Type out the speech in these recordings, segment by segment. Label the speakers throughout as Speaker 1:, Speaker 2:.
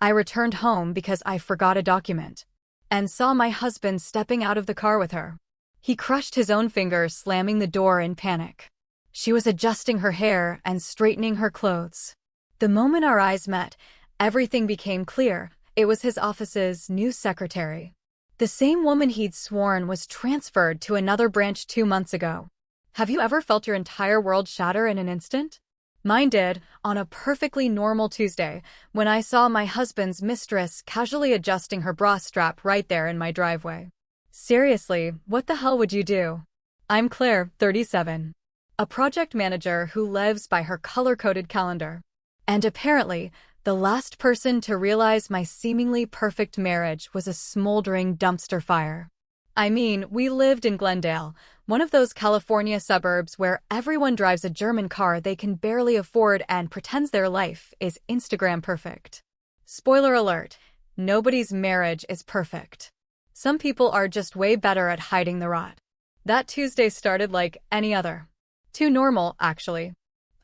Speaker 1: I returned home because I forgot a document and saw my husband stepping out of the car with her. He crushed his own fingers, slamming the door in panic. She was adjusting her hair and straightening her clothes. The moment our eyes met, everything became clear. It was his office's new secretary. The same woman he'd sworn was transferred to another branch 2 months ago. Have you ever felt your entire world shatter in an instant? Mine did, on a perfectly normal Tuesday, when I saw my husband's mistress casually adjusting her bra strap right there in my driveway. Seriously, what the hell would you do? I'm Claire, 37. A project manager who lives by her color-coded calendar. And apparently, the last person to realize my seemingly perfect marriage was a smoldering dumpster fire. I mean, we lived in Glendale, one of those California suburbs where everyone drives a German car they can barely afford and pretends their life is Instagram perfect. Spoiler alert, nobody's marriage is perfect. Some people are just way better at hiding the rot. That Tuesday started like any other. Too normal, actually.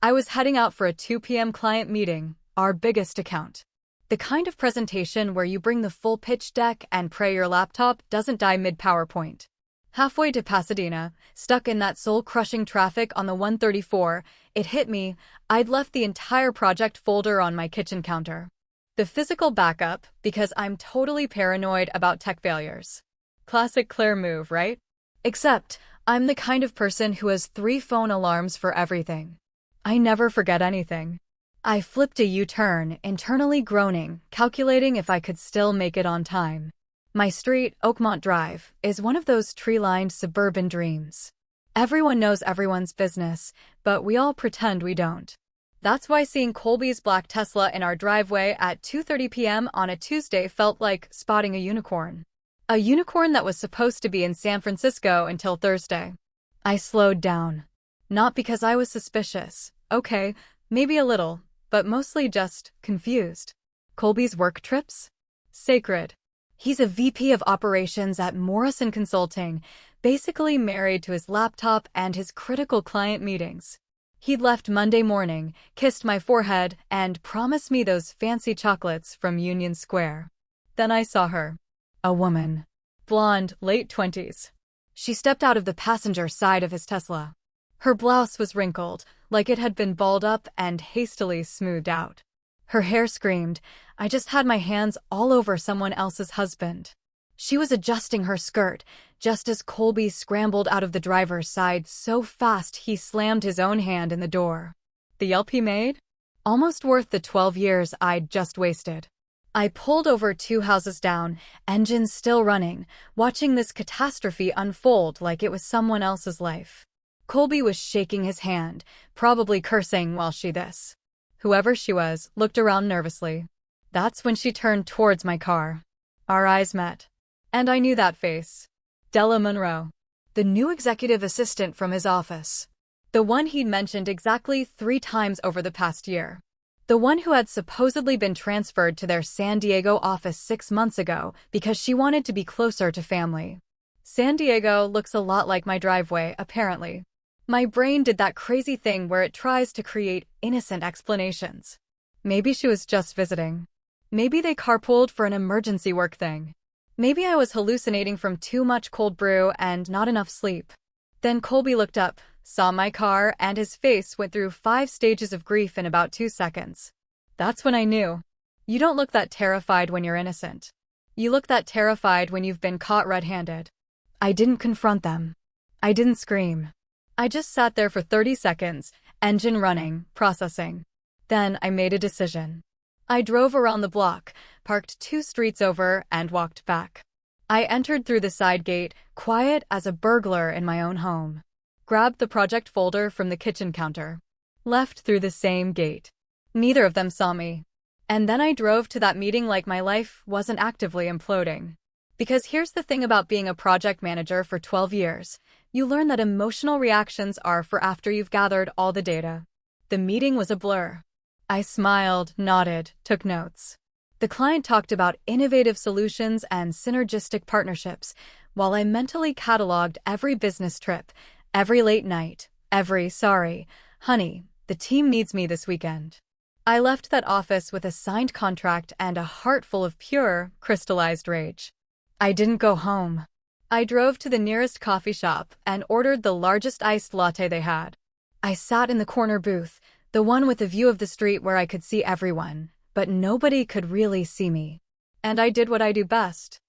Speaker 1: I was heading out for a 2 p.m. client meeting, our biggest account. The kind of presentation where you bring the full pitch deck and pray your laptop doesn't die mid-PowerPoint. Halfway to Pasadena, stuck in that soul-crushing traffic on the 134, it hit me. I'd left the entire project folder on my kitchen counter. The physical backup, because I'm totally paranoid about tech failures. Classic Claire move, right? Except, I'm the kind of person who has 3 phone alarms for everything. I never forget anything. I flipped a U-turn, internally groaning, calculating if I could still make it on time. My street, Oakmont Drive, is one of those tree-lined suburban dreams. Everyone knows everyone's business, but we all pretend we don't. That's why seeing Colby's black Tesla in our driveway at 2:30 p.m. on a Tuesday felt like spotting a unicorn. A unicorn that was supposed to be in San Francisco until Thursday. I slowed down. Not because I was suspicious. Okay, maybe a little. But mostly just confused. Colby's work trips? Sacred. He's a VP of operations at Morrison Consulting, basically married to his laptop and his critical client meetings. He'd left Monday morning, kissed my forehead, and promised me those fancy chocolates from Union Square. Then I saw her. A woman. Blonde, late 20s. She stepped out of the passenger side of his Tesla. Her blouse was wrinkled, like it had been balled up and hastily smoothed out. Her hair screamed, I just had my hands all over someone else's husband. She was adjusting her skirt, just as Colby scrambled out of the driver's side so fast he slammed his own hand in the door. The yelp he made? Almost worth the 12 years I'd just wasted. I pulled over 2 houses down, engine still running, watching this catastrophe unfold like it was someone else's life. Colby was shaking his hand, probably cursing while whoever she was, looked around nervously. That's when she turned towards my car. Our eyes met. And I knew that face. Della Monroe. The new executive assistant from his office. The one he'd mentioned exactly 3 times over the past year. The one who had supposedly been transferred to their San Diego office 6 months ago because she wanted to be closer to family. San Diego looks a lot like my driveway, apparently. My brain did that crazy thing where it tries to create innocent explanations. Maybe she was just visiting. Maybe they carpooled for an emergency work thing. Maybe I was hallucinating from too much cold brew and not enough sleep. Then Colby looked up, saw my car, and his face went through 5 stages of grief in about 2 seconds. That's when I knew. You don't look that terrified when you're innocent. You look that terrified when you've been caught red-handed. I didn't confront them. I didn't scream. I just sat there for 30 seconds, engine running, processing. Then I made a decision. I drove around the block, parked 2 streets over, and walked back. I entered through the side gate, quiet as a burglar in my own home. Grabbed the project folder from the kitchen counter. Left through the same gate. Neither of them saw me. And then I drove to that meeting like my life wasn't actively imploding. Because here's the thing about being a project manager for 12 years. You learn that emotional reactions are for after you've gathered all the data. The meeting was a blur. I smiled, nodded, took notes. The client talked about innovative solutions and synergistic partnerships, while I mentally cataloged every business trip, every late night, every sorry, honey, the team needs me this weekend. I left that office with a signed contract and a heart full of pure, crystallized rage. I didn't go home. I drove to the nearest coffee shop and ordered the largest iced latte they had. I sat in the corner booth, the one with a view of the street where I could see everyone, but nobody could really see me. And I did what I do best.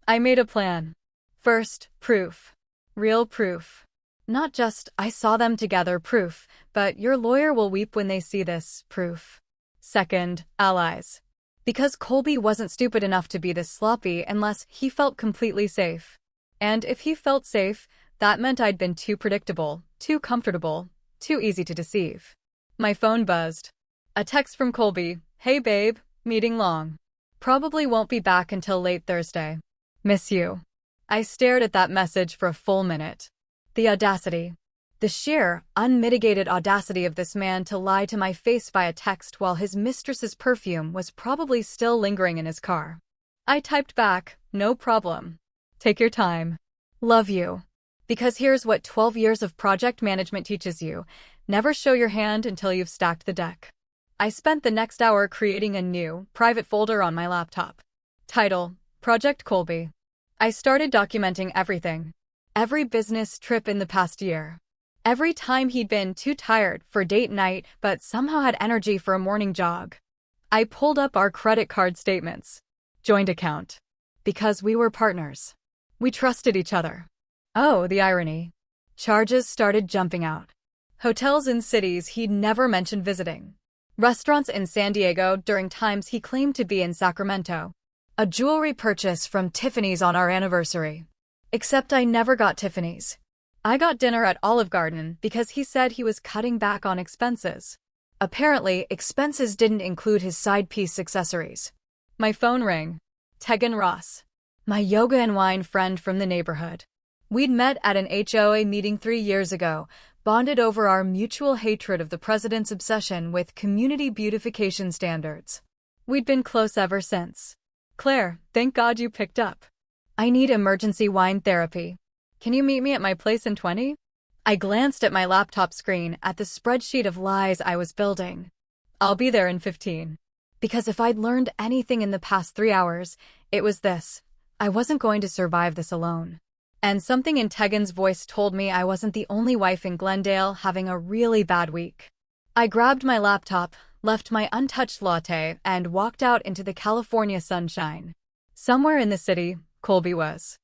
Speaker 1: I made a plan. First, proof. Real proof. Not just, I saw them together proof, but your lawyer will weep when they see this proof. Second, allies. Because Colby wasn't stupid enough to be this sloppy unless he felt completely safe. And if he felt safe, that meant I'd been too predictable, too comfortable, too easy to deceive. My phone buzzed. A text from Colby. Hey babe, meeting long. Probably won't be back until late Thursday. Miss you. I stared at that message for a full minute. The audacity. The sheer, unmitigated audacity of this man to lie to my face via text while his mistress's perfume was probably still lingering in his car. I typed back, no problem. Take your time. Love you. Because here's what 12 years of project management teaches you. Never show your hand until you've stacked the deck. I spent the next hour creating a new, private folder on my laptop. Title, Project Colby. I started documenting everything. Every business trip in the past year. Every time he'd been too tired for date night but somehow had energy for a morning jog. I pulled up our credit card statements. Joint account. Because we were partners. We trusted each other. Oh, the irony. Charges started jumping out. Hotels in cities he'd never mentioned visiting. Restaurants in San Diego during times he claimed to be in Sacramento. A jewelry purchase from Tiffany's on our anniversary. Except I never got Tiffany's. I got dinner at Olive Garden because he said he was cutting back on expenses. Apparently, expenses didn't include his side piece accessories. My phone rang. Tegan Ross. My yoga and wine friend from the neighborhood. We'd met at an HOA meeting 3 years ago, bonded over our mutual hatred of the president's obsession with community beautification standards. We'd been close ever since. Claire, thank God you picked up. I need emergency wine therapy. Can you meet me at my place in 20? I glanced at my laptop screen at the spreadsheet of lies I was building. I'll be there in 15. Because if I'd learned anything in the past 3 hours, it was this. I wasn't going to survive this alone. And something in Tegan's voice told me I wasn't the only wife in Glendale having a really bad week. I grabbed my laptop, left my untouched latte, and walked out into the California sunshine. Somewhere in the city, Colby was.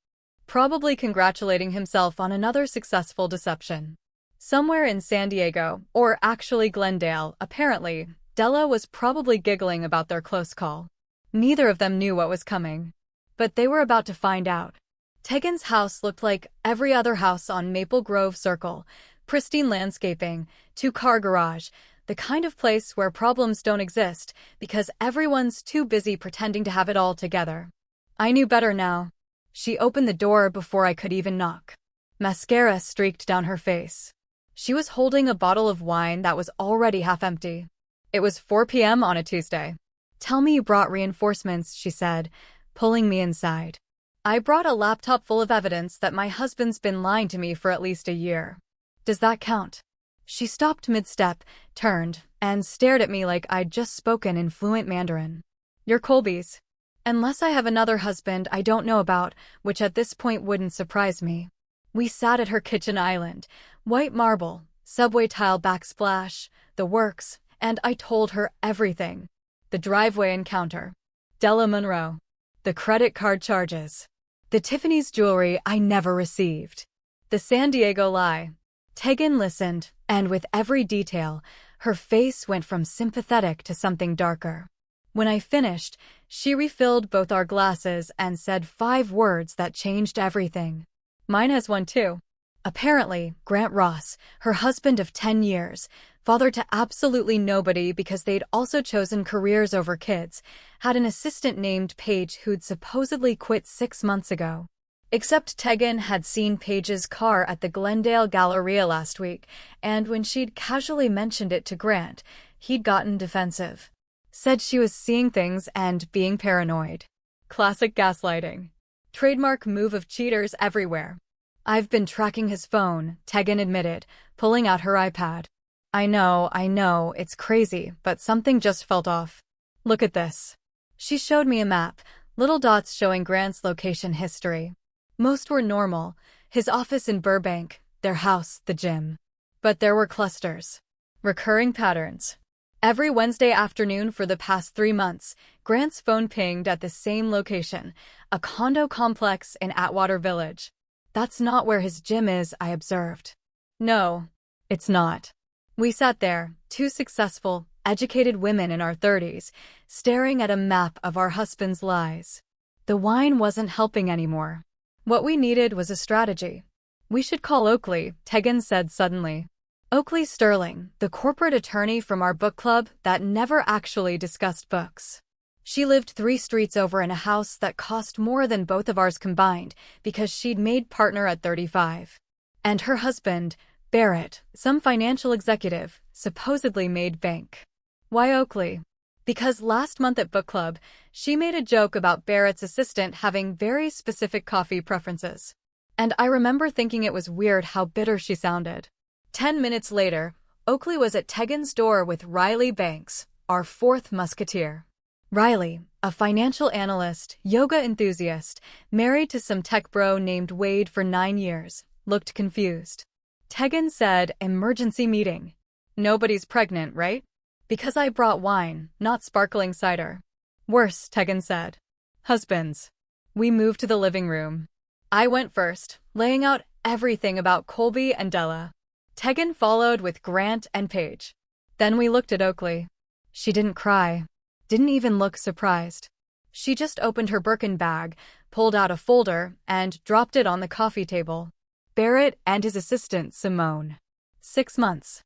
Speaker 1: Probably congratulating himself on another successful deception. Somewhere in San Diego, or actually Glendale, apparently, Della was probably giggling about their close call. Neither of them knew what was coming. But they were about to find out. Tegan's house looked like every other house on Maple Grove Circle. Pristine landscaping, 2-car garage, the kind of place where problems don't exist because everyone's too busy pretending to have it all together. I knew better now. She opened the door before I could even knock. Mascara streaked down her face. She was holding a bottle of wine that was already half empty. It was 4 p.m. on a Tuesday. Tell me you brought reinforcements, she said, pulling me inside. I brought a laptop full of evidence that my husband's been lying to me for at least a year. Does that count? She stopped mid-step, turned, and stared at me like I'd just spoken in fluent Mandarin. You're Colby's. Unless I have another husband I don't know about, which at this point wouldn't surprise me. We sat at her kitchen island, white marble, subway tile backsplash, the works, and I told her everything. The driveway encounter. Della Monroe. The credit card charges. The Tiffany's jewelry I never received. The San Diego lie. Tegan listened, and with every detail, her face went from sympathetic to something darker. When I finished, she refilled both our glasses and said 5 words that changed everything. Mine has one too. Apparently, Grant Ross, her husband of 10 years, father to absolutely nobody because they'd also chosen careers over kids, had an assistant named Paige who'd supposedly quit 6 months ago. Except Tegan had seen Paige's car at the Glendale Galleria last week, and when she'd casually mentioned it to Grant, he'd gotten defensive. Said she was seeing things and being paranoid. Classic gaslighting. Trademark move of cheaters everywhere. I've been tracking his phone, Tegan admitted, pulling out her iPad. I know, it's crazy, but something just felt off. Look at this. She showed me a map, little dots showing Grant's location history. Most were normal, his office in Burbank, their house, the gym. But there were clusters. Recurring patterns. Every Wednesday afternoon for the past 3 months, Grant's phone pinged at the same location, a condo complex in Atwater Village. That's not where his gym is, I observed. No, it's not. We sat there, two successful, educated women in our 30s, staring at a map of our husbands' lives. The wine wasn't helping anymore. What we needed was a strategy. We should call Oakley, Tegan said suddenly. Oakley Sterling, the corporate attorney from our book club that never actually discussed books. She lived 3 streets over in a house that cost more than both of ours combined because she'd made partner at 35. And her husband, Barrett, some financial executive, supposedly made bank. Why Oakley? Because last month at book club, she made a joke about Barrett's assistant having very specific coffee preferences. And I remember thinking it was weird how bitter she sounded. 10 minutes later, Oakley was at Tegan's door with Riley Banks, our 4th musketeer. Riley, a financial analyst, yoga enthusiast, married to some tech bro named Wade for 9 years, looked confused. Tegan said, "Emergency meeting." Nobody's pregnant, right? Because I brought wine, not sparkling cider. Worse, Tegan said. Husbands. We moved to the living room. I went first, laying out everything about Colby and Della. Tegan followed with Grant and Paige. Then we looked at Oakley. She didn't cry. Didn't even look surprised. She just opened her Birkin bag, pulled out a folder, and dropped it on the coffee table. Barrett and his assistant, Simone. 6 months.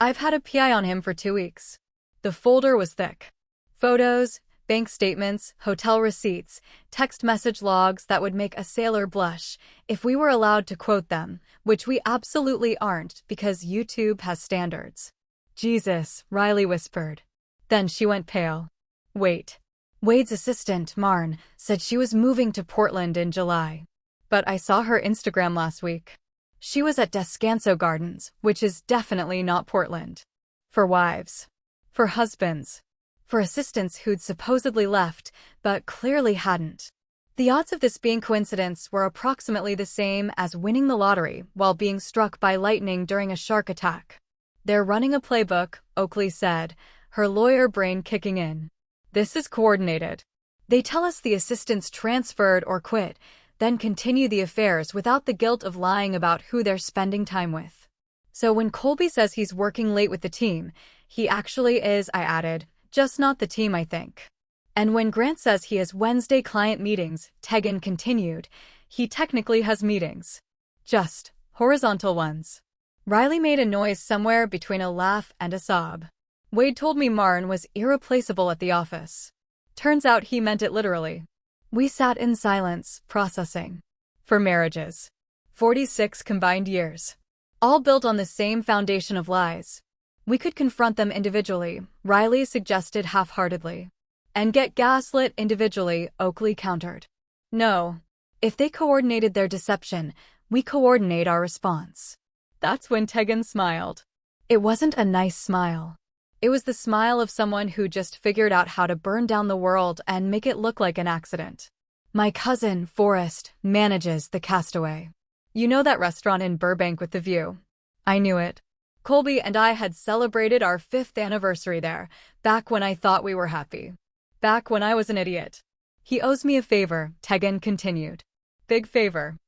Speaker 1: I've had a PI on him for 2 weeks. The folder was thick. Photos, bank statements, hotel receipts, text message logs that would make a sailor blush if we were allowed to quote them, which we absolutely aren't because YouTube has standards. Jesus, Riley whispered. Then she went pale. Wait. Wade's assistant, Marn, said she was moving to Portland in July. But I saw her Instagram last week. She was at Descanso Gardens, which is definitely not Portland. For wives. For husbands. For assistants who'd supposedly left, but clearly hadn't. The odds of this being coincidence were approximately the same as winning the lottery while being struck by lightning during a shark attack. They're running a playbook, Oakley said, her lawyer brain kicking in. This is coordinated. They tell us the assistants transferred or quit, then continue the affairs without the guilt of lying about who they're spending time with. So when Colby says he's working late with the team, he actually is, I added, just not the team, I think. And when Grant says he has Wednesday client meetings, Tegan continued, he technically has meetings. Just horizontal ones. Riley made a noise somewhere between a laugh and a sob. Wade told me Marn was irreplaceable at the office. Turns out he meant it literally. We sat in silence, processing. For marriages. 46 combined years. All built on the same foundation of lies. We could confront them individually, Riley suggested half-heartedly. And get gaslit individually, Oakley countered. No. If they coordinated their deception, we coordinate our response. That's when Tegan smiled. It wasn't a nice smile. It was the smile of someone who just figured out how to burn down the world and make it look like an accident. My cousin, Forrest, manages the Castaway. You know that restaurant in Burbank with the view? I knew it. Colby and I had celebrated our 5th anniversary there, back when I thought we were happy. Back when I was an idiot. He owes me a favor, Tegan continued. Big favor.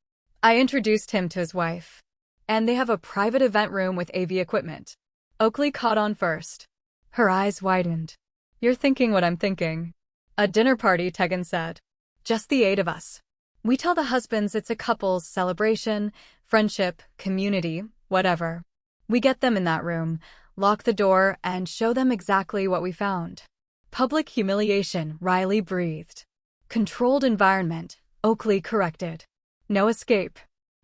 Speaker 1: I introduced him to his wife. And they have a private event room with AV equipment. Oakley caught on first. Her eyes widened. You're thinking what I'm thinking. A dinner party, Tegan said. Just the 8 of us. We tell the husbands it's a couple's celebration, friendship, community, whatever. We get them in that room, lock the door, and show them exactly what we found. Public humiliation, Riley breathed. Controlled environment, Oakley corrected. No escape.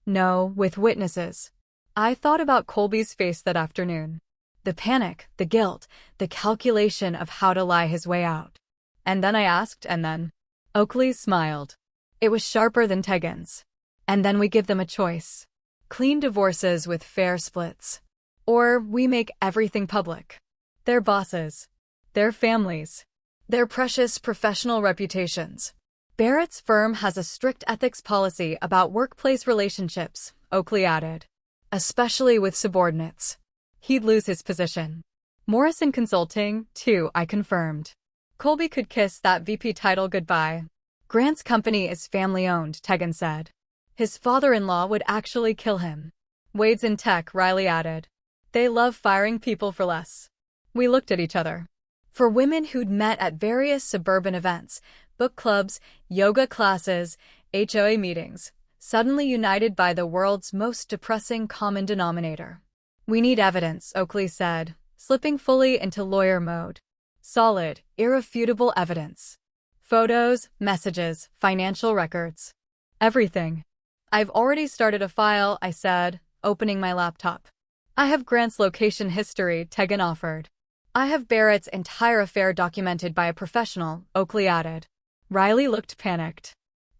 Speaker 1: No, with witnesses. I thought about Colby's face that afternoon. The panic, the guilt, the calculation of how to lie his way out. And then I asked, and then? Oakley smiled. It was sharper than Tegan's. And then we give them a choice. Clean divorces with fair splits. or we make everything public. Their bosses, their families, their precious professional reputations. Barrett's firm has a strict ethics policy about workplace relationships, Oakley added. Especially with subordinates. He'd lose his position. Morrison Consulting, too, I confirmed. Colby could kiss that VP title goodbye. Grant's company is family-owned, Tegan said. His father-in-law would actually kill him. Wade's in tech, Riley added. They love firing people for less. We looked at each other. For women who'd met at various suburban events, book clubs, yoga classes, HOA meetings, suddenly united by the world's most depressing common denominator. We need evidence, Oakley said, slipping fully into lawyer mode. Solid, irrefutable evidence. Photos, messages, financial records. Everything. I've already started a file, I said, opening my laptop. I have Grant's location history, Tegan offered. I have Barrett's entire affair documented by a professional, Oakley added. Riley looked panicked.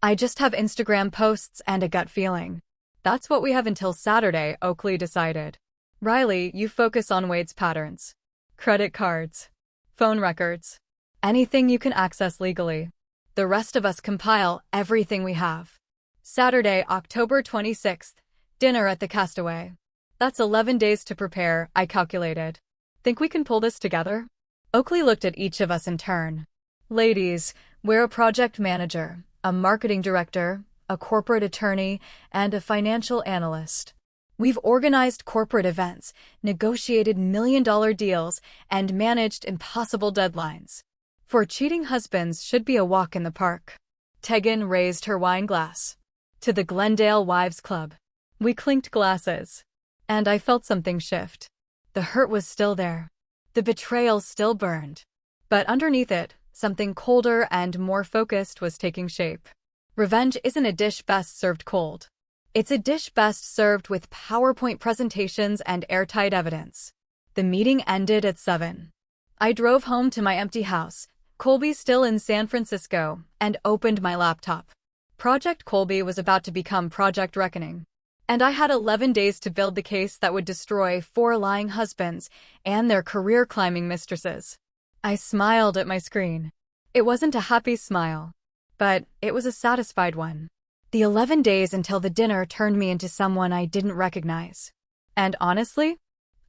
Speaker 1: I just have Instagram posts and a gut feeling. That's what we have until Saturday, Oakley decided. Riley, you focus on Wade's patterns. Credit cards. Phone records. Anything you can access legally. The rest of us compile everything we have. Saturday, October 26th. Dinner at the Castaway. That's 11 days to prepare, I calculated. Think we can pull this together? Oakley looked at each of us in turn. Ladies, we're a project manager, a marketing director, a corporate attorney, and a financial analyst. We've organized corporate events, negotiated million-dollar deals, and managed impossible deadlines. For cheating husbands should be a walk in the park. Tegan raised her wine glass. To the Glendale Wives Club. We clinked glasses. And I felt something shift. The hurt was still there. The betrayal still burned. But underneath it, something colder and more focused was taking shape. Revenge isn't a dish best served cold. It's a dish best served with PowerPoint presentations and airtight evidence. The meeting ended at 7. I drove home to my empty house, Colby still in San Francisco, and opened my laptop. Project Colby was about to become Project Reckoning. And I had 11 days to build the case that would destroy 4 lying husbands and their career-climbing mistresses. I smiled at my screen. It wasn't a happy smile, but it was a satisfied one. The 11 days until the dinner turned me into someone I didn't recognize. And honestly,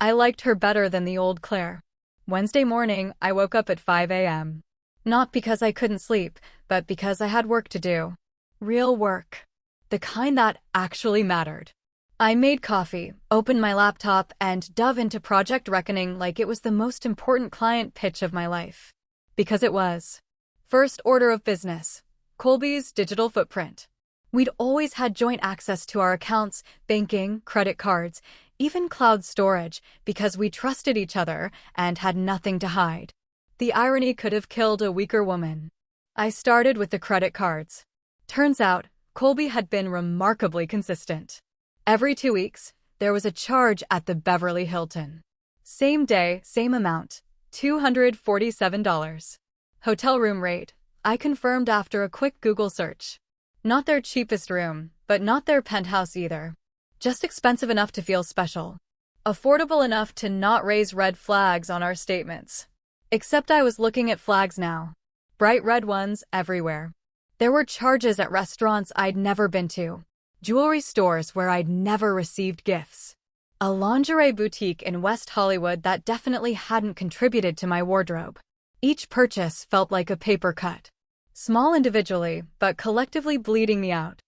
Speaker 1: I liked her better than the old Claire. Wednesday morning, I woke up at 5 a.m. Not because I couldn't sleep, but because I had work to do. Real work. The kind that actually mattered. I made coffee, opened my laptop, and dove into Project Reckoning like it was the most important client pitch of my life. Because it was. First order of business. Colby's digital footprint. We'd always had joint access to our accounts, banking, credit cards, even cloud storage, because we trusted each other and had nothing to hide. The irony could have killed a weaker woman. I started with the credit cards. Turns out, Colby had been remarkably consistent. Every 2 weeks, there was a charge at the Beverly Hilton. Same day, same amount, $247. Hotel room rate, I confirmed after a quick Google search. Not their cheapest room, but not their penthouse either. Just expensive enough to feel special. Affordable enough to not raise red flags on our statements. Except I was looking at flags now. Bright red ones everywhere. There were charges at restaurants I'd never been to, jewelry stores where I'd never received gifts, a lingerie boutique in West Hollywood that definitely hadn't contributed to my wardrobe. Each purchase felt like a paper cut. Small individually, but collectively bleeding me out.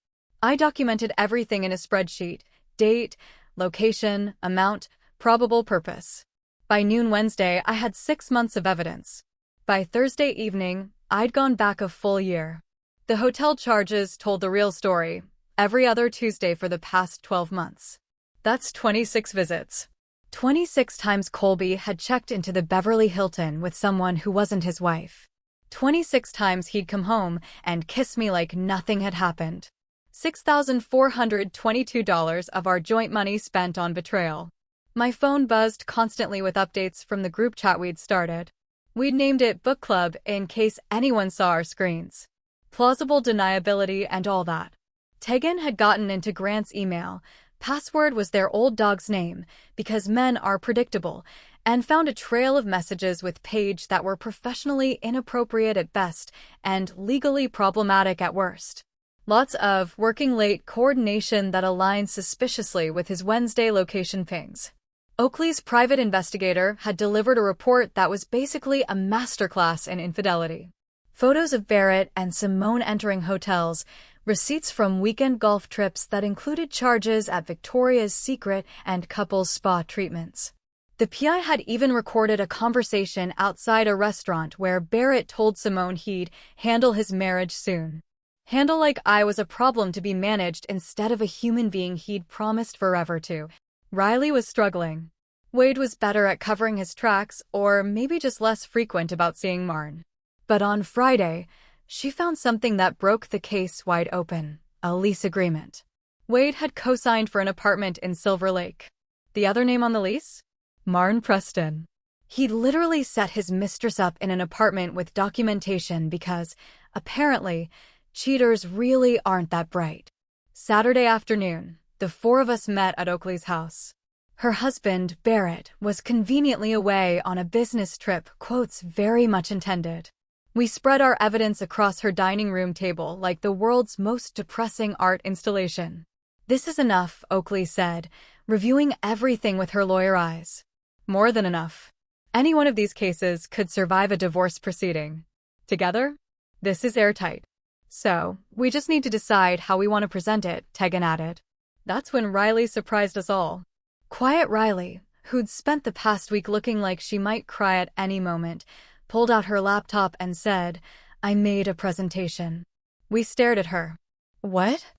Speaker 1: I documented everything in a spreadsheet: date, location, amount, probable purpose. By noon Wednesday, I had 6 months of evidence. By Thursday evening, I'd gone back a full year. The hotel charges told the real story, every other Tuesday for the past 12 months. That's 26 visits. 26 times Colby had checked into the Beverly Hilton with someone who wasn't his wife. 26 times he'd come home and kiss me like nothing had happened. $6,422 of our joint money spent on betrayal. My phone buzzed constantly with updates from the group chat we'd started. We'd named it Book Club in case anyone saw our screens. Plausible deniability and all that. Tegan had gotten into Grant's email, Password was their old dog's name, because men are predictable, and found a trail of messages with Paige that were professionally inappropriate at best and legally problematic at worst. Lots of working late coordination that aligned suspiciously with his Wednesday location pings. Oakley's private investigator had delivered a report that was basically a masterclass in infidelity. Photos of Barrett and Simone entering hotels, receipts from weekend golf trips that included charges at Victoria's Secret and couples spa treatments. The PI had even recorded a conversation outside a restaurant where Barrett told Simone he'd handle his marriage soon. Handle like I was a problem to be managed instead of a human being he'd promised forever to. Riley was struggling. Wade was better at covering his tracks, or maybe just less frequent about seeing Marn. But on Friday, she found something that broke the case wide open: a lease agreement. Wade had co-signed for an apartment in Silver Lake. The other name on the lease? Marn Preston. He'd literally set his mistress up in an apartment with documentation because, apparently, cheaters really aren't that bright. Saturday afternoon, the four of us met at Oakley's house. Her husband, Barrett, was conveniently away on a business trip, quotes very much intended. We spread our evidence across her dining room table like the world's most depressing art installation. This is enough, Oakley said, reviewing everything with her lawyer eyes. More than enough. Any one of these cases could survive a divorce proceeding. Together? This is airtight. So, we just need to decide how we want to present it, Tegan added. That's when Riley surprised us all. Quiet Riley, who'd spent the past week looking like she might cry at any moment, pulled out her laptop and said, "I made a presentation." We stared at her. What?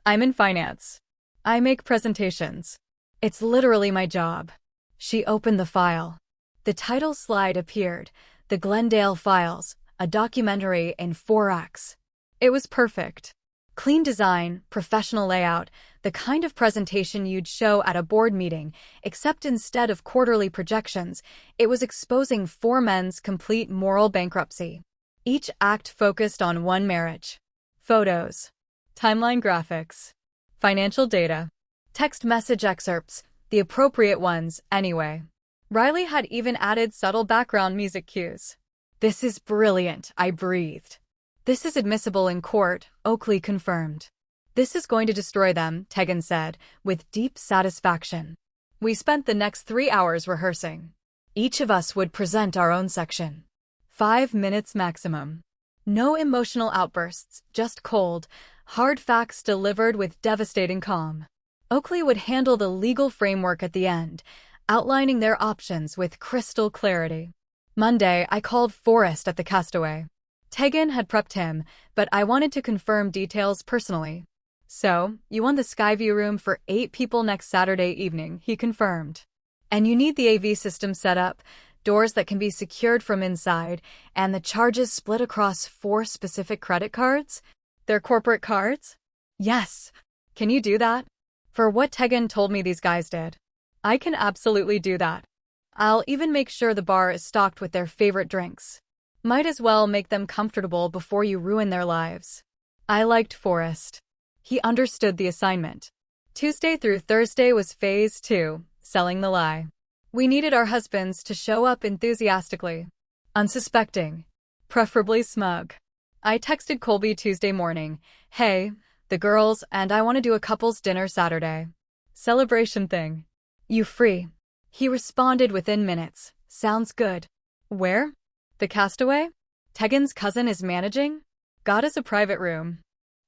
Speaker 1: I'm in finance. I make presentations. It's literally my job. She opened the file. The title slide appeared, The Glendale Files, a documentary in 4 acts. It was perfect. Clean design, professional layout, the kind of presentation you'd show at a board meeting, except instead of quarterly projections, it was exposing 4 men's complete moral bankruptcy. Each act focused on one marriage. Photos, timeline graphics, financial data, text message excerpts, the appropriate ones, anyway. Riley had even added subtle background music cues. This is brilliant, I breathed. This is admissible in court, Oakley confirmed. This is going to destroy them, Tegan said, with deep satisfaction. We spent the next 3 hours rehearsing. Each of us would present our own section. 5 minutes maximum. No emotional outbursts, just cold, hard facts delivered with devastating calm. Oakley would handle the legal framework at the end, outlining their options with crystal clarity. Monday, I called Forrest at the Castaway. Tegan had prepped him, but I wanted to confirm details personally. So, you want the Skyview room for 8 people next Saturday evening, he confirmed. And you need the AV system set up, doors that can be secured from inside, and the charges split across 4 specific credit cards? They're corporate cards? Yes. Can you do that? For what Tegan told me these guys did. I can absolutely do that. I'll even make sure the bar is stocked with their favorite drinks. Might as well make them comfortable before you ruin their lives. I liked Forrest. He understood the assignment. Tuesday through Thursday was phase 2, selling the lie. We needed our husbands to show up enthusiastically. Unsuspecting. Preferably smug. I texted Colby Tuesday morning, "Hey, the girls and I want to do a couple's dinner Saturday. Celebration thing. You free?" He responded within minutes, "Sounds good." Where? The Castaway? Tegan's cousin is managing? Got us a private room.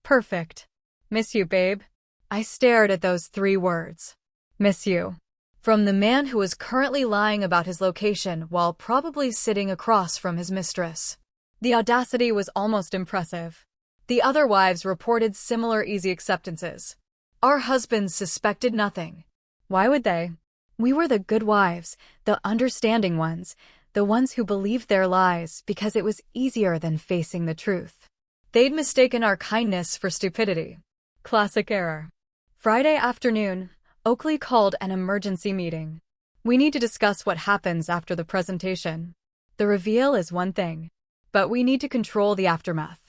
Speaker 1: Perfect. Miss you, babe. I stared at those 3 words. Miss you. From the man who was currently lying about his location while probably sitting across from his mistress. The audacity was almost impressive. The other wives reported similar easy acceptances. Our husbands suspected nothing. Why would they? We were the good wives, the understanding ones, the ones who believed their lies because it was easier than facing the truth. They'd mistaken our kindness for stupidity. Classic error. Friday afternoon, Oakley called an emergency meeting. We need to discuss what happens after the presentation. The reveal is one thing, but we need to control the aftermath.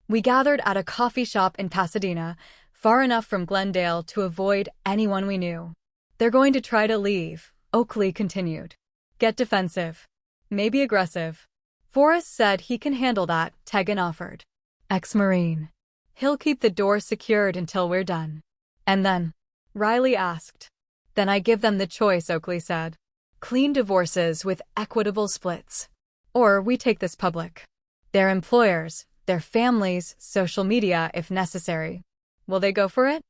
Speaker 1: We gathered at a coffee shop in Pasadena, far enough from Glendale to avoid anyone we knew. They're going to try to leave, Oakley continued. Get defensive. Maybe aggressive. Forrest said he can handle that, Tegan offered. Ex-Marine. He'll keep the door secured until we're done. And then? Riley asked. Then I give them the choice, Oakley said. Clean divorces with equitable splits. Or we take this public. Their employers, their families, social media if necessary. Will they go for it?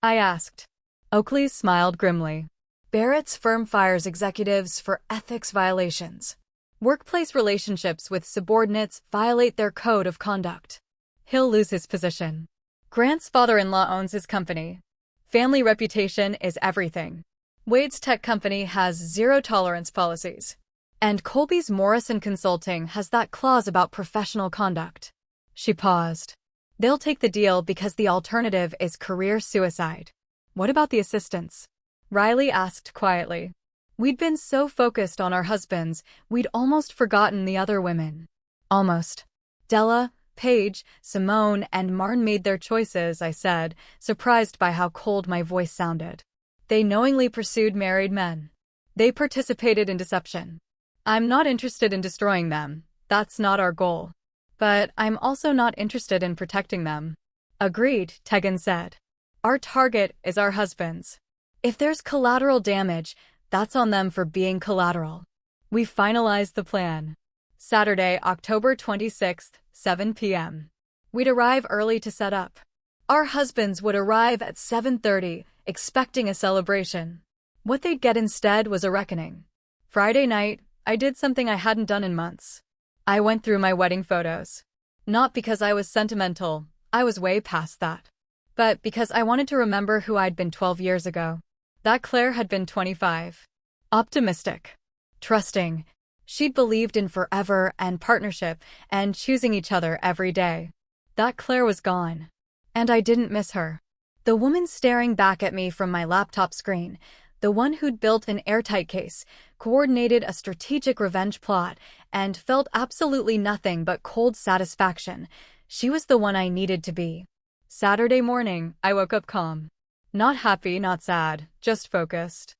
Speaker 1: I asked. Oakley smiled grimly. Barrett's firm fires executives for ethics violations. Workplace relationships with subordinates violate their code of conduct. He'll lose his position. Grant's father-in-law owns his company. Family reputation is everything. Wade's tech company has zero-tolerance policies. And Colby's Morrison Consulting has that clause about professional conduct. She paused. They'll take the deal because the alternative is career suicide. What about the assistants? Riley asked quietly. We'd been so focused on our husbands, we'd almost forgotten the other women. Almost. Della, Paige, Simone, and Martin made their choices, I said, surprised by how cold my voice sounded. They knowingly pursued married men. They participated in deception. I'm not interested in destroying them. That's not our goal. But I'm also not interested in protecting them. Agreed, Tegan said. Our target is our husbands. If there's collateral damage, that's on them for being collateral. We finalized the plan. Saturday, October 26th, 7 p.m. We'd arrive early to set up. Our husbands would arrive at 7:30, expecting a celebration. What they'd get instead was a reckoning. Friday night, I did something I hadn't done in months. I went through my wedding photos. Not because I was sentimental, I was way past that. But because I wanted to remember who I'd been 12 years ago. That Claire had been 25. Optimistic. Trusting. She'd believed in forever and partnership and choosing each other every day. That Claire was gone. And I didn't miss her. The woman staring back at me from my laptop screen, the one who'd built an airtight case, coordinated a strategic revenge plot, and felt absolutely nothing but cold satisfaction, she was the one I needed to be. Saturday morning, I woke up calm. Not happy, not sad, just focused.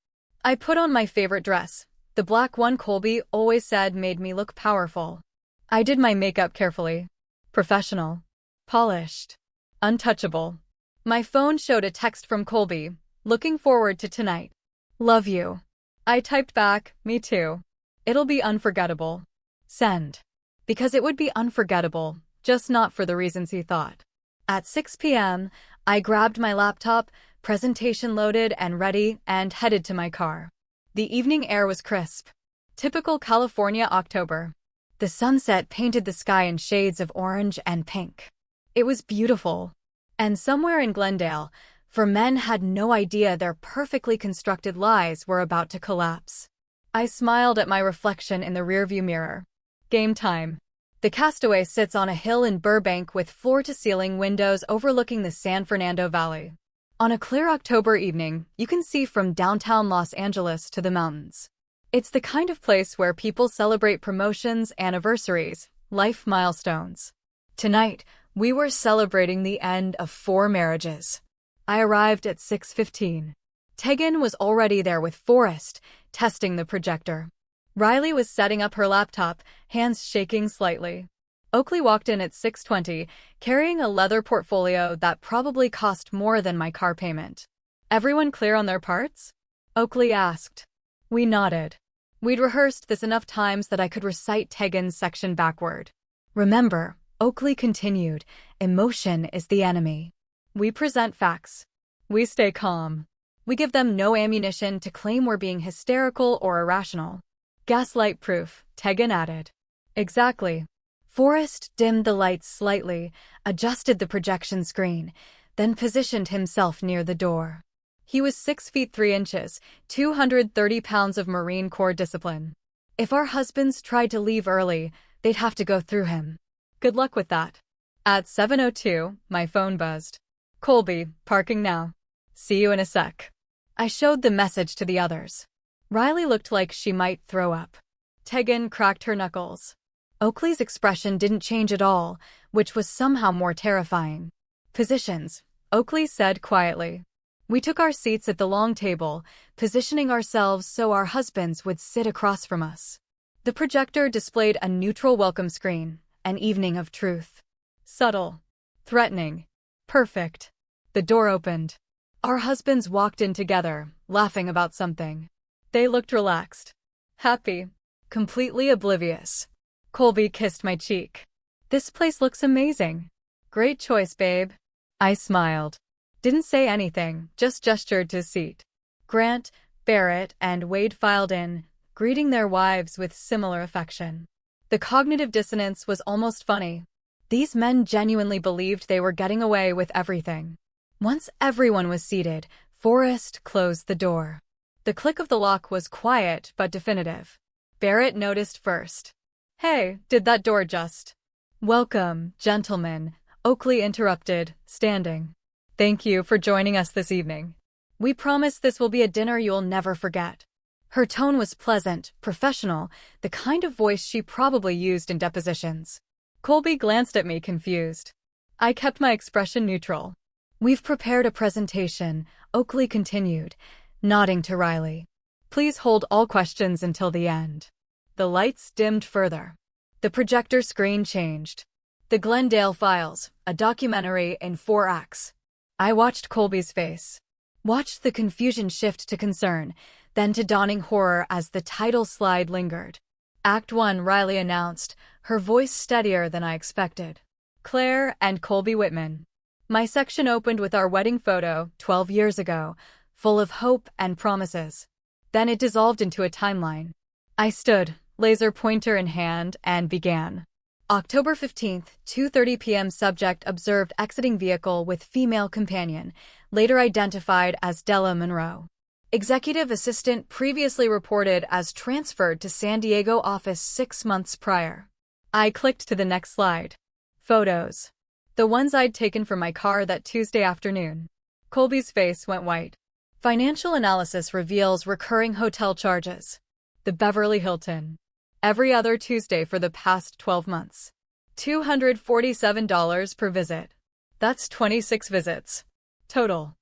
Speaker 1: I put on my favorite dress, the black one Colby always said made me look powerful. I did my makeup carefully. Professional. Polished. Untouchable. My phone showed a text from Colby, looking forward to tonight. Love you. I typed back, me too. It'll be unforgettable. Send. Because it would be unforgettable, just not for the reasons he thought. At 6 p.m., I grabbed my laptop, presentation loaded and ready, and headed to my car. The evening air was crisp. Typical California October. The sunset painted the sky in shades of orange and pink. It was beautiful. And somewhere in Glendale, for men had no idea their perfectly constructed lives were about to collapse. I smiled at my reflection in the rearview mirror. Game time. The Castaway sits on a hill in Burbank with floor-to-ceiling windows overlooking the San Fernando Valley. On a clear October evening, you can see from downtown Los Angeles to the mountains. It's the kind of place where people celebrate promotions, anniversaries, life milestones. Tonight, we were celebrating the end of 4 marriages. I arrived at 6:15. Tegan was already there with Forrest, testing the projector. Riley was setting up her laptop, hands shaking slightly. Oakley walked in at 6:20, carrying a leather portfolio that probably cost more than my car payment. Everyone clear on their parts? Oakley asked. We nodded. We'd rehearsed this enough times that I could recite Tegan's section backward. Remember, Oakley continued, emotion is the enemy. We present facts. We stay calm. We give them no ammunition to claim we're being hysterical or irrational. Gaslight proof, Tegan added. Exactly. Forrest dimmed the lights slightly, adjusted the projection screen, then positioned himself near the door. He was 6 feet 3 inches, 230 pounds of Marine Corps discipline. If our husbands tried to leave early, they'd have to go through him. Good luck with that. At 7:02, my phone buzzed. Colby, parking now. See you in a sec. I showed the message to the others. Riley looked like she might throw up. Tegan cracked her knuckles. Oakley's expression didn't change at all, which was somehow more terrifying. Positions. Oakley said quietly. We took our seats at the long table, positioning ourselves so our husbands would sit across from us. The projector displayed a neutral welcome screen, an evening of truth. Subtle. Threatening. Perfect. The door opened. Our husbands walked in together, laughing about something. They looked relaxed. Happy. Completely oblivious. Colby kissed my cheek. This place looks amazing. Great choice, babe. I smiled. Didn't say anything, just gestured to a seat. Grant, Barrett, and Wade filed in, greeting their wives with similar affection. The cognitive dissonance was almost funny. These men genuinely believed they were getting away with everything. Once everyone was seated, Forrest closed the door. The click of the lock was quiet but definitive. Barrett noticed first. Hey, did that door just... Welcome, gentlemen, Oakley interrupted, standing. Thank you for joining us this evening. We promise this will be a dinner you'll never forget. Her tone was pleasant, professional, the kind of voice she probably used in depositions. Colby glanced at me confused. I kept my expression neutral. We've prepared a presentation, Oakley continued, nodding to Riley. Please hold all questions until the end. The lights dimmed further. The projector screen changed. The Glendale Files, a documentary in 4 acts. I watched Colby's face. Watched the confusion shift to concern, then to dawning horror as the title slide lingered. Act 1, Riley announced, her voice steadier than I expected. Claire and Colby Whitman. My section opened with our wedding photo, 12 years ago, full of hope and promises. Then it dissolved into a timeline. I stood, laser pointer in hand, and began. October 15th, 2:30 p.m. Subject observed exiting vehicle with female companion, later identified as Della Monroe. Executive assistant previously reported as transferred to San Diego office 6 months prior. I clicked to the next slide. Photos. The ones I'd taken from my car that Tuesday afternoon. Colby's face went white. Financial analysis reveals recurring hotel charges. The Beverly Hilton. Every other Tuesday for the past 12 months. $247 per visit. That's 26 visits. Total.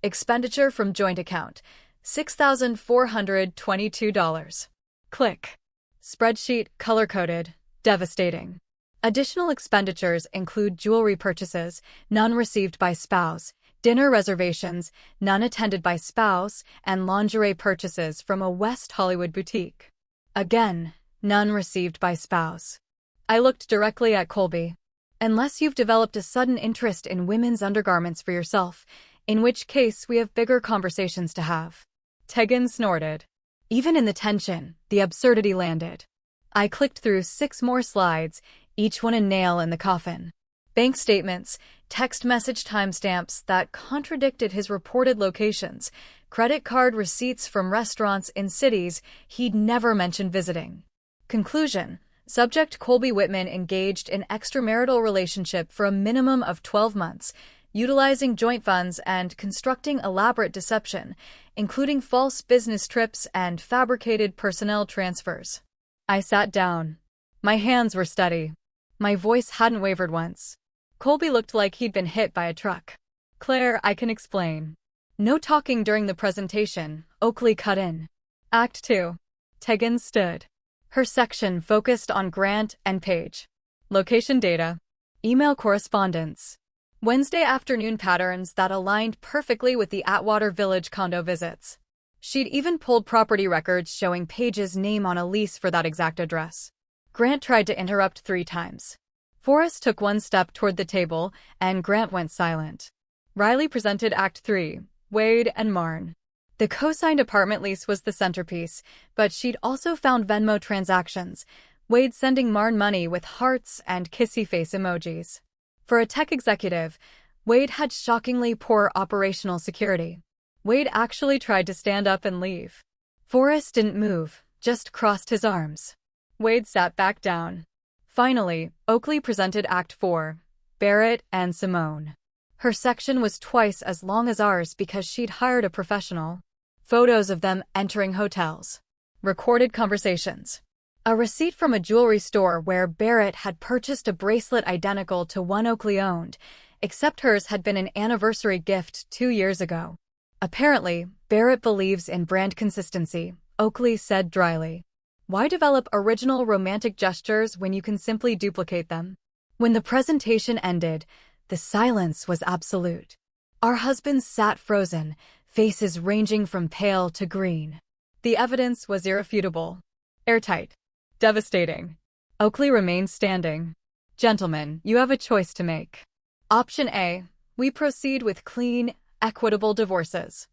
Speaker 1: Expenditure from joint account. $6,422. Click. Spreadsheet, color-coded, devastating. Additional expenditures include jewelry purchases, none received by spouse, dinner reservations, none attended by spouse, and lingerie purchases from a West Hollywood boutique. Again, none received by spouse. I looked directly at Colby. Unless you've developed a sudden interest in women's undergarments for yourself, in which case we have bigger conversations to have. Tegan snorted. Even in the tension, the absurdity landed. I clicked through 6 more slides, each one a nail in the coffin. Bank statements, text message timestamps that contradicted his reported locations, credit card receipts from restaurants in cities he'd never mentioned visiting. Conclusion. Subject Colby Whitman engaged in extramarital relationship for a minimum of 12 months, utilizing joint funds and constructing elaborate deception, including false business trips and fabricated personnel transfers. I sat down. My hands were steady. My voice hadn't wavered once. Colby looked like he'd been hit by a truck. Claire, I can explain. No talking during the presentation, Oakley cut in. Act 2. Tegan stood. Her section focused on Grant and Paige. Location data. Email correspondence. Wednesday afternoon patterns that aligned perfectly with the Atwater Village condo visits. She'd even pulled property records showing Paige's name on a lease for that exact address. Grant tried to interrupt 3 times. Forrest took 1 step toward the table, and Grant went silent. Riley presented Act 3, Wade and Marn. The co-signed apartment lease was the centerpiece, but she'd also found Venmo transactions, Wade sending Marn money with hearts and kissy face emojis. For a tech executive, Wade had shockingly poor operational security. Wade actually tried to stand up and leave. Forrest didn't move, just crossed his arms. Wade sat back down. Finally, Oakley presented Act 4, Barrett and Simone. Her section was twice as long as ours because she'd hired a professional. Photos of them entering hotels. Recorded conversations. A receipt from a jewelry store where Barrett had purchased a bracelet identical to one Oakley owned, except hers had been an anniversary gift 2 years ago. Apparently, Barrett believes in brand consistency, Oakley said dryly. Why develop original romantic gestures when you can simply duplicate them? When the presentation ended, the silence was absolute. Our husbands sat frozen, faces ranging from pale to green. The evidence was irrefutable. Airtight. Devastating. Oakley remained standing. Gentlemen, you have a choice to make. Option A, we proceed with clean, equitable divorces.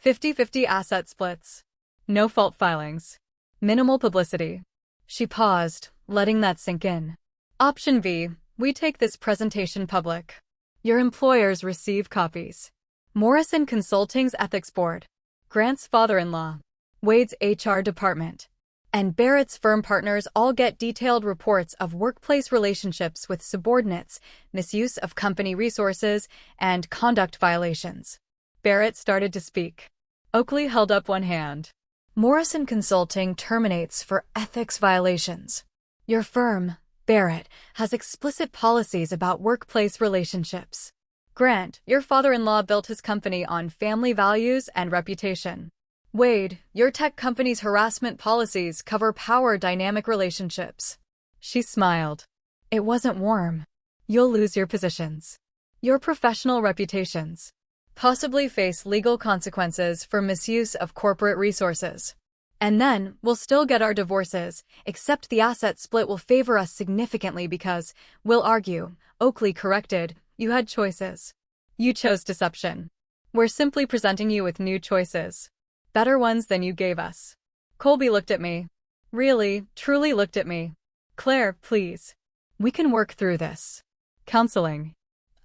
Speaker 1: 50-50 asset splits. No fault filings. Minimal publicity. She paused, letting that sink in. Option B, we take this presentation public. Your employers receive copies. Morrison Consulting's Ethics Board. Grant's father-in-law. Wade's HR department. And Barrett's firm partners all get detailed reports of workplace relationships with subordinates, misuse of company resources, and conduct violations. Barrett started to speak. Oakley held up one hand. Morrison Consulting terminates for ethics violations. Your firm, Barrett, has explicit policies about workplace relationships. Grant, your father-in-law built his company on family values and reputation. Wade, your tech company's harassment policies cover power dynamic relationships. She smiled. It wasn't warm. You'll lose your positions. Your professional reputations. Possibly face legal consequences for misuse of corporate resources. And then, we'll still get our divorces, except the asset split will favor us significantly because, we'll argue, Oakley corrected, you had choices. You chose deception. We're simply presenting you with new choices. Better ones than you gave us. Colby looked at me. Really, truly looked at me. Claire, please. We can work through this. Counseling.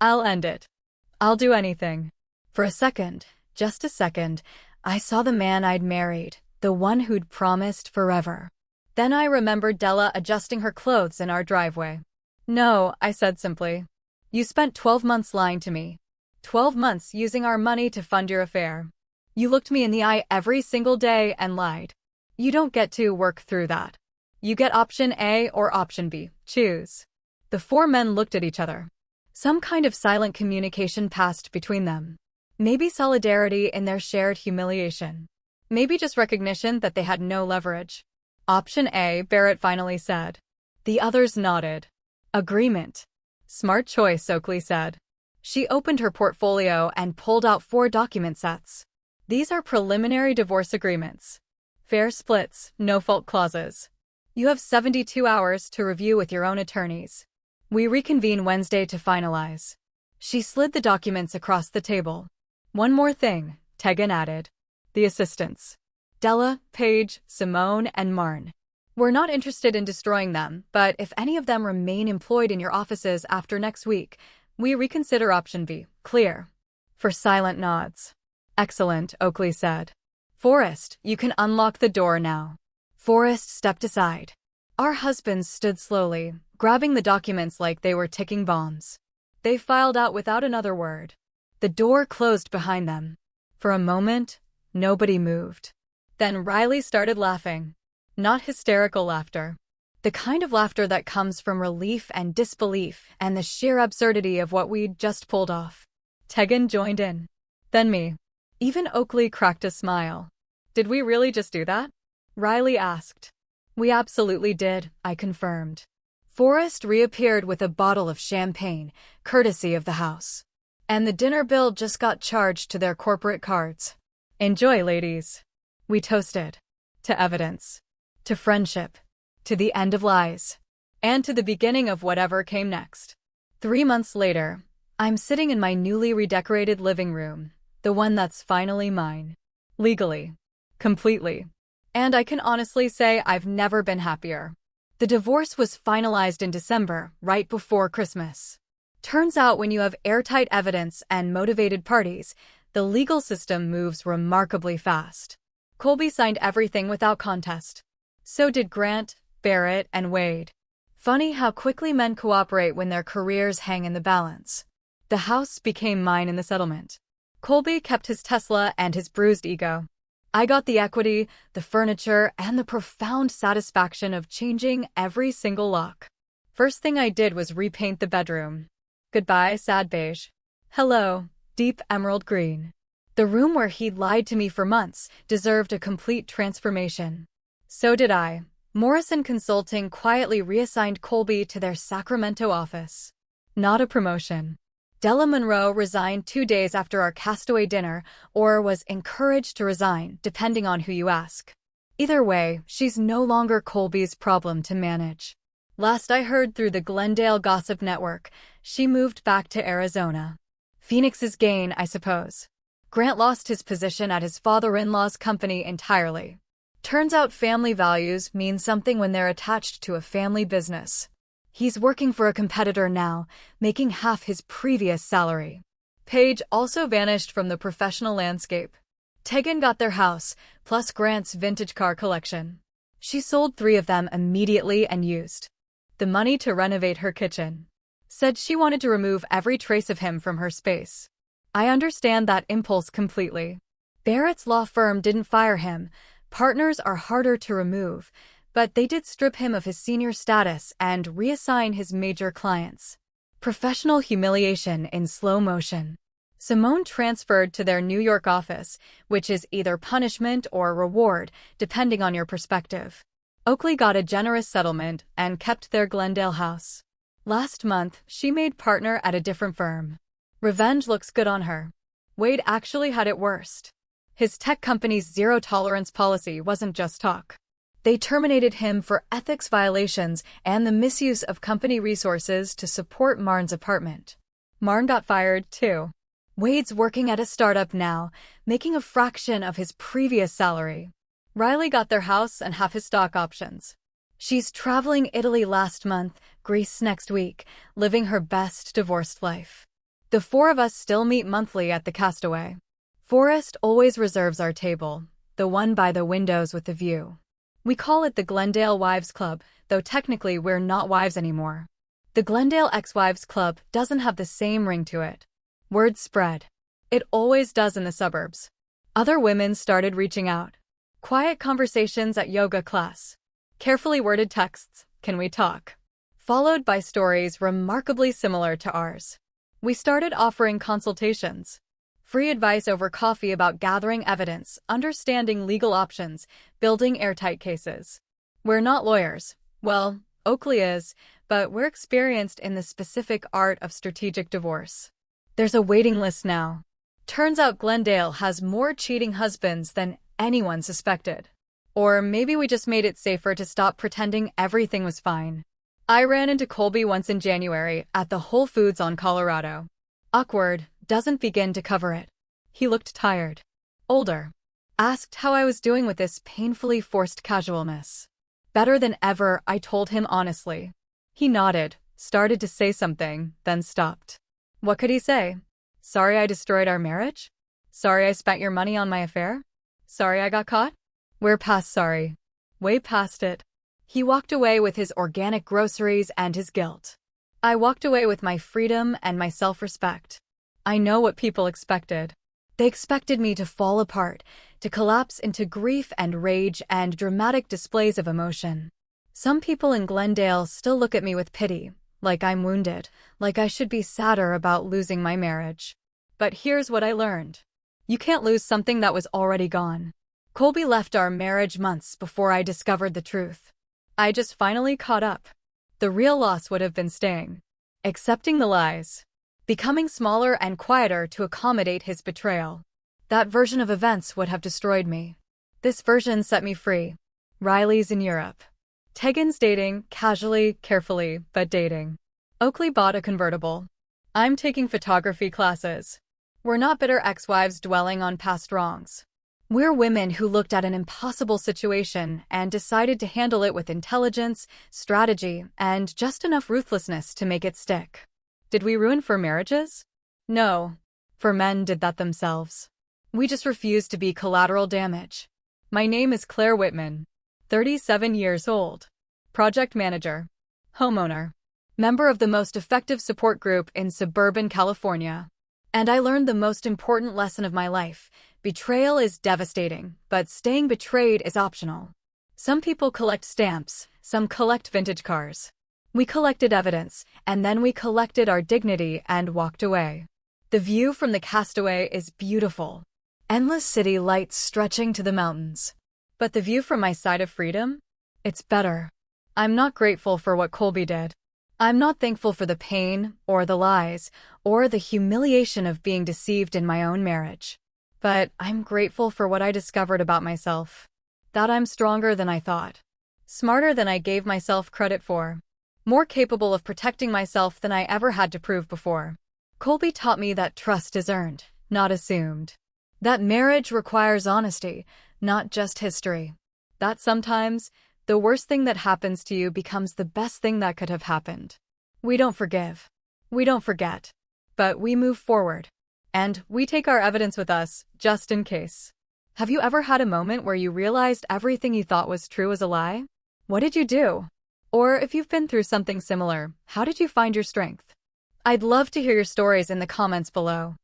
Speaker 1: I'll end it. I'll do anything. For a second, just a second, I saw the man I'd married, the one who'd promised forever. Then I remembered Della adjusting her clothes in our driveway. No, I said simply. You spent 12 months lying to me. 12 months using our money to fund your affair. You looked me in the eye every single day and lied. You don't get to work through that. You get option A or option B. Choose. The four men looked at each other. Some kind of silent communication passed between them. Maybe solidarity in their shared humiliation. Maybe just recognition that they had no leverage. Option A, Barrett finally said. The others nodded. Agreement. Smart choice, Oakley said. She opened her portfolio and pulled out 4 document sets. These are preliminary divorce agreements. Fair splits, no-fault clauses. You have 72 hours to review with your own attorneys. We reconvene Wednesday to finalize. She slid the documents across the table. One more thing, Tegan added. The assistants. Della, Paige, Simone, and Marn. We're not interested in destroying them, but if any of them remain employed in your offices after next week, we reconsider option B. Clear. For silent nods. Excellent, Oakley said. Forrest, you can unlock the door now. Forrest stepped aside. Our husbands stood slowly, grabbing the documents like they were ticking bombs. They filed out without another word. The door closed behind them. For a moment, nobody moved. Then Riley started laughing. Not hysterical laughter. The kind of laughter that comes from relief and disbelief and the sheer absurdity of what we'd just pulled off. Tegan joined in. Then me. Even Oakley cracked a smile. Did we really just do that? Riley asked. We absolutely did, I confirmed. Forrest reappeared with a bottle of champagne, courtesy of the house. And the dinner bill just got charged to their corporate cards. Enjoy, ladies. We toasted. To evidence. To friendship. To the end of lies. And to the beginning of whatever came next. 3 months later, I'm sitting in my newly redecorated living room, the one that's finally mine. Legally. Completely. And I can honestly say I've never been happier. The divorce was finalized in December, right before Christmas. Turns out when you have airtight evidence and motivated parties, the legal system moves remarkably fast. Colby signed everything without contest. So did Grant, Barrett, and Wade. Funny how quickly men cooperate when their careers hang in the balance. The house became mine in the settlement. Colby kept his Tesla and his bruised ego. I got the equity, the furniture, and the profound satisfaction of changing every single lock. First thing I did was repaint the bedroom. Goodbye, sad beige. Hello, deep emerald green. The room where he'd lied to me for months deserved a complete transformation. So did I. Morrison Consulting quietly reassigned Colby to their Sacramento office. Not a promotion. Della Monroe resigned 2 days after our castaway dinner, or was encouraged to resign, depending on who you ask. Either way, she's no longer Colby's problem to manage. Last I heard through the Glendale Gossip Network, she moved back to Arizona. Phoenix's gain, I suppose. Grant lost his position at his father-in-law's company entirely. Turns out family values mean something when they're attached to a family business. He's working for a competitor now, making half his previous salary. Paige also vanished from the professional landscape. Tegan got their house, plus Grant's vintage car collection. She sold 3 of them immediately and used the money to renovate her kitchen. Said she wanted to remove every trace of him from her space. I understand that impulse completely. Barrett's law firm didn't fire him. Partners are harder to remove, but they did strip him of his senior status and reassign his major clients. Professional humiliation in slow motion. Simone transferred to their New York office, which is either punishment or reward, depending on your perspective. Oakley got a generous settlement and kept their Glendale house. Last month, she made partner at a different firm. Revenge looks good on her. Wade actually had it worst. His tech company's zero-tolerance policy wasn't just talk. They terminated him for ethics violations and the misuse of company resources to support Marn's apartment. Marn got fired, too. Wade's working at a startup now, making a fraction of his previous salary. Riley got their house and half his stock options. She's traveling Italy last month, Greece next week, living her best divorced life. The 4 of us still meet monthly at the Castaway. Forrest always reserves our table, the one by the windows with the view. We call it the Glendale Wives Club, though technically we're not wives anymore. The Glendale Ex-Wives Club doesn't have the same ring to it. Word spread. It always does in the suburbs. Other women started reaching out. Quiet conversations at yoga class. Carefully worded texts, "Can we talk?" Followed by stories remarkably similar to ours. We started offering consultations. Free advice over coffee about gathering evidence, understanding legal options, building airtight cases. We're not lawyers. Well, Oakley is, but we're experienced in the specific art of strategic divorce. There's a waiting list now. Turns out Glendale has more cheating husbands than anyone suspected. Or maybe we just made it safer to stop pretending everything was fine. I ran into Colby once in January at the Whole Foods on Colorado. Awkward, doesn't begin to cover it. He looked tired. Older. Asked how I was doing with this painfully forced casualness. Better than ever, I told him honestly. He nodded, started to say something, then stopped. What could he say? Sorry I destroyed our marriage? Sorry I spent your money on my affair? Sorry I got caught? We're past sorry. Way past it. He walked away with his organic groceries and his guilt. I walked away with my freedom and my self-respect. I know what people expected. They expected me to fall apart, to collapse into grief and rage and dramatic displays of emotion. Some people in Glendale still look at me with pity, like I'm wounded, like I should be sadder about losing my marriage. But here's what I learned. You can't lose something that was already gone. Colby left our marriage months before I discovered the truth. I just finally caught up. The real loss would have been staying. Accepting the lies. Becoming smaller and quieter to accommodate his betrayal. That version of events would have destroyed me. This version set me free. Riley's in Europe. Tegan's dating, casually, carefully, but dating. Oakley bought a convertible. I'm taking photography classes. We're not bitter ex-wives dwelling on past wrongs. We're women who looked at an impossible situation and decided to handle it with intelligence, strategy, and just enough ruthlessness to make it stick. Did we ruin 4 marriages? No. 4 men did that themselves. We just refused to be collateral damage. My name is Claire Whitman. 37 years old. Project manager. Homeowner. Member of the most effective support group in suburban California. And I learned the most important lesson of my life. Betrayal is devastating, but staying betrayed is optional. Some people collect stamps, some collect vintage cars. We collected evidence, and then we collected our dignity and walked away. The view from the Castaway is beautiful. Endless city lights stretching to the mountains. But the view from my side of freedom? It's better. I'm not grateful for what Colby did. I'm not thankful for the pain, or the lies, or the humiliation of being deceived in my own marriage. But I'm grateful for what I discovered about myself. That I'm stronger than I thought. Smarter than I gave myself credit for. More capable of protecting myself than I ever had to prove before. Colby taught me that trust is earned, not assumed. That marriage requires honesty, not just history. That sometimes, the worst thing that happens to you becomes the best thing that could have happened. We don't forgive. We don't forget. But we move forward. And we take our evidence with us, just in case. Have you ever had a moment where you realized everything you thought was true was a lie? What did you do? Or if you've been through something similar, how did you find your strength? I'd love to hear your stories in the comments below.